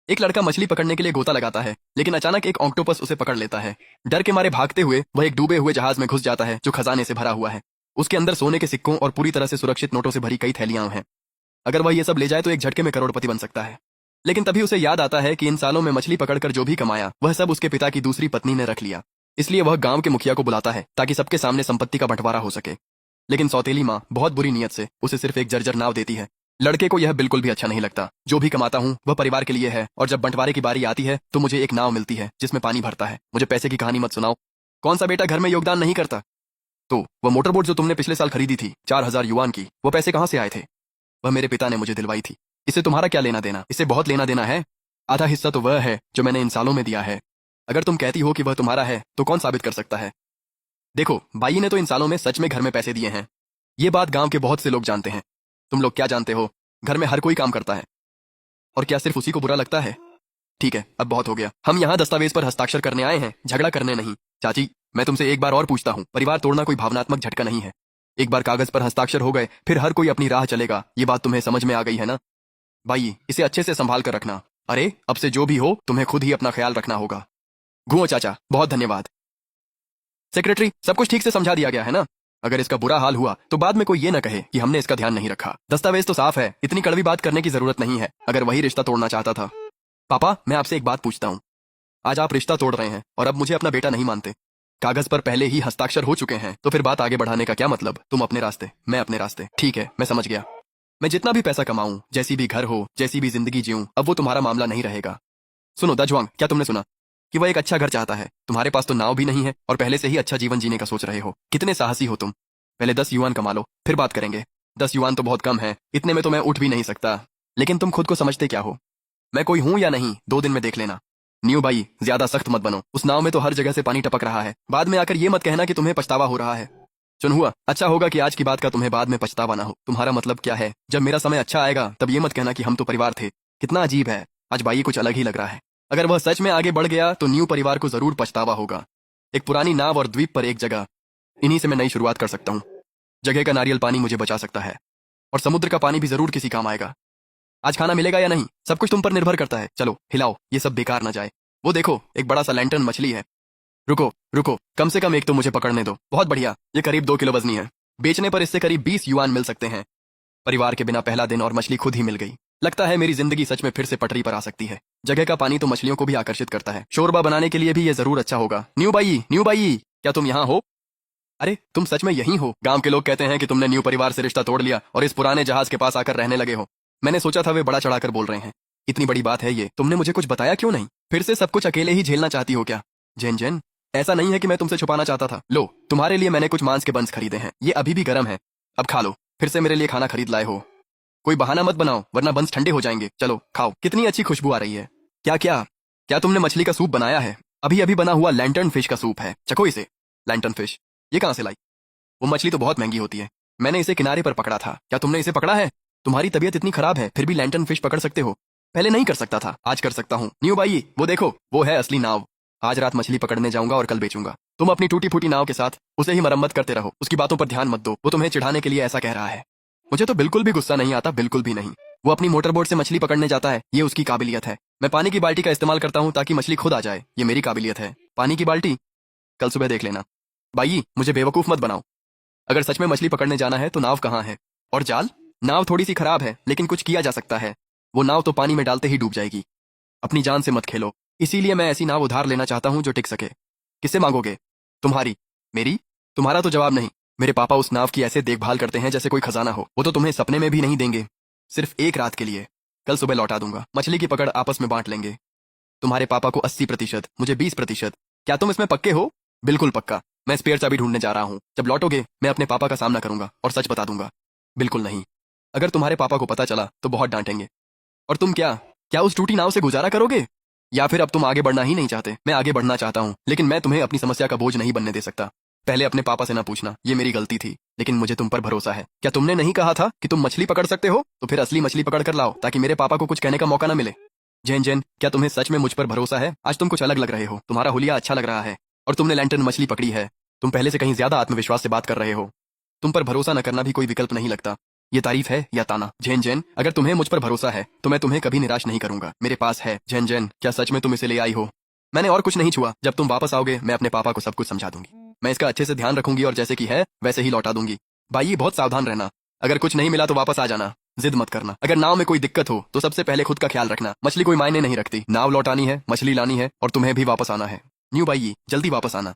एक लड़का मछली पकड़ने के लिए गोता लगाता है, लेकिन अचानक एक ऑक्टोपस उसे पकड़ लेता है। डर के मारे भागते हुए वह एक डूबे हुए जहाज में घुस जाता है जो खजाने से भरा हुआ है। उसके अंदर सोने के सिक्कों और पूरी तरह से सुरक्षित नोटों से भरी कई थैलियां हैं। अगर वह ये सब ले जाए तो एक झटके में करोड़पति बन सकता है। लेकिन तभी उसे याद आता है कि इन सालों में मछली पकड़कर जो भी कमाया वह सब उसके पिता की दूसरी पत्नी ने रख लिया। इसलिए वह गांव के मुखिया को बुलाता है ताकि सबके सामने संपत्ति का बंटवारा हो सके। लेकिन सौतेली माँ बहुत बुरी नीयत से उसे सिर्फ एक जर्जर नाव देती है। लड़के को यह बिल्कुल भी अच्छा नहीं लगता। जो भी कमाता हूँ वह परिवार के लिए है, और जब बंटवारे की बारी आती है तो मुझे एक नाव मिलती है जिसमें पानी भरता है। मुझे पैसे की कहानी मत सुनाओ। कौन सा बेटा घर में योगदान नहीं करता? तो वह मोटरबोट जो तुमने पिछले साल खरीदी थी 4,000 युआन की, वो पैसे कहाँ से आए थे? वह मेरे पिता ने मुझे दिलवाई थी। इससे तुम्हारा क्या लेना देना? इससे बहुत लेना देना है। आधा हिस्सा तो वह है जो मैंने इन सालों में दिया है। अगर तुम कहती हो कि वह तुम्हारा है तो कौन साबित कर सकता है? देखो, बाई ने तो इन सालों में सच में घर में पैसे दिए हैं। ये बात गांव के बहुत से लोग जानते हैं। तुम लोग क्या जानते हो? घर में हर कोई काम करता है, और क्या सिर्फ उसी को बुरा लगता है? ठीक है, अब बहुत हो गया। हम यहाँ दस्तावेज पर हस्ताक्षर करने आए हैं, झगड़ा करने नहीं। चाची, मैं तुमसे एक बार और पूछता हूँ, परिवार तोड़ना कोई भावनात्मक झटका नहीं है। एक बार कागज पर हस्ताक्षर हो गए फिर हर कोई अपनी राह चलेगा। ये बात तुम्हें समझ में आ गई है ना? भाई, इसे अच्छे से संभाल कर रखना। अरे, अब से जो भी हो तुम्हें खुद ही अपना ख्याल रखना होगा। घुओ चाचा, बहुत धन्यवाद। सेक्रेटरी, सब कुछ ठीक से समझा दिया गया है ना? अगर इसका बुरा हाल हुआ तो बाद में कोई ये ना कहे कि हमने इसका ध्यान नहीं रखा। दस्तावेज तो साफ है, इतनी कड़वी बात करने की जरूरत नहीं है अगर वही रिश्ता तोड़ना चाहता था। पापा, मैं आपसे एक बात पूछता हूँ। आज आप रिश्ता तोड़ रहे हैं और अब मुझे अपना बेटा नहीं मानते। कागज पर पहले ही हस्ताक्षर हो चुके हैं, तो फिर बात आगे बढ़ाने का क्या मतलब? तुम अपने रास्ते, मैं अपने रास्ते। ठीक है, मैं समझ गया। मैं जितना भी पैसा कमाऊं, जैसी भी घर हो, जैसी भी जिंदगी जीऊं, अब वो तुम्हारा मामला नहीं रहेगा। सुनो दजवांग, क्या तुमने सुना कि वह एक अच्छा घर चाहता है? तुम्हारे पास तो नाव भी नहीं है और पहले से ही अच्छा जीवन जीने का सोच रहे हो। कितने साहसी हो तुम। पहले 10 युआन कमा लो, फिर बात करेंगे। 10 युआन तो बहुत कम है, इतने में तो मैं उठ भी नहीं सकता। लेकिन तुम खुद को समझते क्या हो? मैं कोई हूं या नहीं, 2 दिन में देख लेना। न्यू भाई, ज्यादा सख्त मत बनो। उस नाव में तो हर जगह से पानी टपक रहा है। बाद में आकर ये मत कहना कि तुम्हें पछतावा हो रहा है। चुन हुआ, अच्छा होगा कि आज की बात का तुम्हें बाद में पछतावा ना हो। तुम्हारा मतलब क्या है? जब मेरा समय अच्छा आएगा तब ये मत कहना कि हम तो परिवार थे। कितना अजीब है, आज भाई कुछ अलग ही लग रहा है। अगर वह सच में आगे बढ़ गया तो न्यू परिवार को जरूर पछतावा होगा। एक पुरानी नाव और द्वीप पर एक जगह, इन्हीं से मैं नई शुरुआत कर सकता हूँ। जगह का नारियल पानी मुझे बचा सकता है, और समुद्र का पानी भी जरूर किसी काम आएगा। आज खाना मिलेगा या नहीं, सब कुछ तुम पर निर्भर करता है। चलो हिलाओ, ये सब बेकार ना जाए। वो देखो, एक बड़ा सा लैंटर्न मछली है। रुको रुको, कम से कम एक तो मुझे पकड़ने दो। बहुत बढ़िया, ये करीब 2 किलो वजनी है। बेचने पर इससे करीब 20 युआन मिल सकते हैं। परिवार के बिना पहला दिन और मछली खुद ही मिल गई। लगता है मेरी जिंदगी सच में फिर से पटरी पर आ सकती है। जगह का पानी तो मछलियों को भी आकर्षित करता है। शोरबा बनाने के लिए भी ये जरूर अच्छा होगा। न्यू बाई, न्यू बाई, क्या तुम यहाँ हो? अरे, तुम सच में यहीं हो? गांव के लोग कहते हैं कि तुमने न्यू परिवार से रिश्ता तोड़ लिया और इस पुराने जहाज के पास आकर रहने लगे हो। मैंने सोचा था वे बड़ा चढ़ाकर बोल रहे हैं। इतनी बड़ी बात है ये, तुमने मुझे कुछ बताया क्यों नहीं? फिर से सब कुछ अकेले ही झेलना चाहती हो क्या? जेन जेन, ऐसा नहीं है कि मैं तुमसे छुपाना चाहता था। लो, तुम्हारे लिए मैंने कुछ मांस के बंस खरीदे हैं, ये अभी भी गर्म है। अब खा लो। फिर से मेरे लिए खाना खरीद लाए हो। कोई बहाना मत बनाओ वरना बंस ठंडे हो जाएंगे। चलो खाओ। कितनी अच्छी खुशबू आ रही है। क्या क्या क्या तुमने मछली का सूप बनाया है? अभी अभी बना हुआ लैंटर्न फिश का सूप है, चखो इसे। लैंटर्न फिश, ये कहाँ से लाई? वो मछली तो बहुत महंगी होती है। मैंने इसे किनारे पर पकड़ा था। क्या तुमने इसे पकड़ा है? तुम्हारी तबीयत इतनी खराब है फिर भी लैंटर्न फिश पकड़ सकते हो? पहले नहीं कर सकता था, आज कर सकता हूँ। न्यू भाई, वो देखो, वो है असली नाव। आज रात मछली पकड़ने जाऊंगा और कल बेचूंगा। तुम अपनी टूटी फूटी नाव के साथ उसे ही मरम्मत करते रहो। उसकी बातों पर ध्यान मत दो, वो तुम्हें चिढ़ाने के लिए ऐसा कह रहा है। मुझे तो बिल्कुल भी गुस्सा नहीं आता, बिल्कुल भी नहीं। वो अपनी मोटरबोट से मछली पकड़ने जाता है, ये उसकी काबिलियत है। मैं पानी की बाल्टी का इस्तेमाल करता हूँ ताकि मछली खुद आ जाए, ये मेरी काबिलियत है। पानी की बाल्टी कल सुबह देख लेना। भाई, मुझे बेवकूफ मत बनाओ। अगर सच में मछली पकड़ने जाना है तो नाव कहाँ है? और जाल? नाव थोड़ी सी खराब है लेकिन कुछ किया जा सकता है। वो नाव तो पानी में डालते ही डूब जाएगी। अपनी जान से मत खेलो। इसीलिए मैं ऐसी नाव उधार लेना चाहता हूँ जो टिक सके। किससे मांगोगे? तुम्हारी? मेरी? तुम्हारा तो जवाब नहीं। मेरे पापा उस नाव की ऐसे देखभाल करते हैं जैसे कोई खजाना हो। वो तो तुम्हें सपने में भी नहीं देंगे। सिर्फ एक रात के लिए। कल सुबह लौटा दूंगा। मछली की पकड़ आपस में बांट लेंगे। तुम्हारे पापा को 80%, मुझे 20%। क्या तुम इसमें पक्के हो? बिल्कुल पक्का। मैं स्पेयर चाबी ढूंढने जा रहा हूँ। जब लौटोगे मैं अपने पापा का सामना करूंगा और सच बता दूंगा। बिल्कुल नहीं। अगर तुम्हारे पापा को पता चला तो बहुत डांटेंगे। और तुम क्या क्या उस टूटी नाव से गुजारा करोगे? या फिर अब तुम आगे बढ़ना ही नहीं चाहते? मैं आगे बढ़ना चाहता हूँ, लेकिन मैं तुम्हें अपनी समस्या का बोझ नहीं बनने दे सकता। पहले अपने पापा से ना पूछना, ये मेरी गलती थी, लेकिन मुझे तुम पर भरोसा है। क्या तुमने नहीं कहा था कि तुम मछली पकड़ सकते हो? तो फिर असली मछली पकड़ कर लाओ ताकि मेरे पापा को कुछ कहने का मौका ना मिले। जैन जैन, क्या तुम्हें सच में मुझ पर भरोसा है? आज तुम कुछ अलग लग रहे हो। तुम्हारा हुलिया अच्छा लग रहा है और तुमने लैंटर्न मछली पकड़ी है। तुम पहले से कहीं ज्यादा आत्मविश्वास से बात कर रहे हो। तुम पर भरोसा न करना भी कोई विकल्प नहीं लगता। ये तारीफ है या ताना? जैन जैन, अगर तुम्हें मुझ पर भरोसा है तो मैं तुम्हें कभी निराश नहीं करूंगा। मेरे पास है। जैन जैन, क्या सच में तुम इसे ले आई हो? मैंने और कुछ नहीं छुआ। जब तुम वापस आओगे मैं अपने पापा को सब कुछ समझा दूंगी। मैं इसका अच्छे से ध्यान रखूंगी और जैसे कि है वैसे ही लौटा दूंगी। भाई बहुत सावधान रहना। अगर कुछ नहीं मिला तो वापस आ जाना। जिद मत करना। अगर नाव में कोई दिक्कत हो तो सबसे पहले खुद का ख्याल रखना। मछली कोई मायने नहीं रखती। नाव लौटानी है, मछली लानी है और तुम्हें भी वापस आना है। न्यू भाई, जल्दी वापस आना।